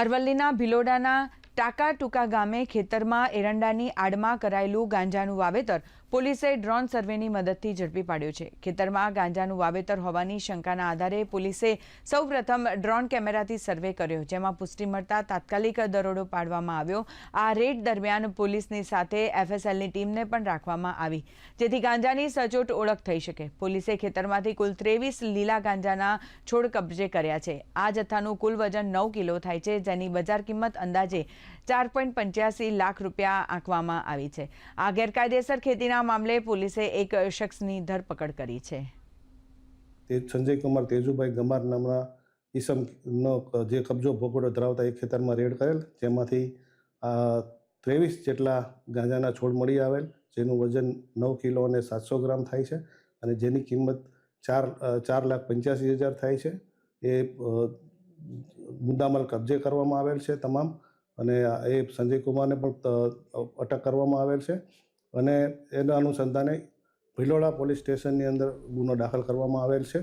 અરવલ્લીના ભિલોડાના ટાકા ટૂકા ગામે ખેતરમાં એરંડાની આડમાં કરાયેલું ગાંજાનું વાવેતર પોલીસે ડ્રોન સર્વેની મદદથી ઝડપી પાડ્યું છે। ખેતરમાં ગાંજાનું વાવેતર હોવાની શંકાના આધારે પોલીસે સૌપ્રથમ ડ્રોન કેમેરાથી સર્વે કર્યો, જેમાં પુષ્ટિ મળતા તાત્કાલિક દરોડો પાડવામાં આવ્યો। આ રેડ દરમિયાન પોલીસની સાથે એફએસએલની ટીમને પણ રાખવામાં આવી, જેથી ગાંજાની સચોટ ઓળખ થઈ શકે। પોલીસે ખેતરમાંથી કુલ 23 લીલા ગાંજાના છોડ કબજે કર્યા છે। આ જથ્થાનું કુલ વજન 9 કિલો થાય છે, જેની બજાર કિંમત અંદાજે 4.85 લાખ રૂપિયા આંકવામાં આવી છે। આ ગેરકાયદેસર ખેતીના મામલે પોલીસે એક શખ્સની ધરપકડ કરી છે। સંજય કુમાર તેજુભાઈ ગમાર નામના ઈસમનો જે કબજો ભોગવટો ધરાવતા એક ખેતરમાં રેડ કરેલ, જેમાંથી 23 જેટલા ગાંજાના છોડ મળી આવેલ, જેનું વજન 9 કિલો અને 700 ગ્રામ થાય છે અને જેની કિંમત 4,85,000 થાય છે। એ મુદ્દામાલ કબજે કરવામાં આવેલ છે તમામ, અને એ સંજય કુમારને પણ અટક કરવામાં આવેલ છે અને એના અનુસંધાને ભિલોડા પોલીસ સ્ટેશનની અંદર ગુનો દાખલ કરવામાં આવેલ છે।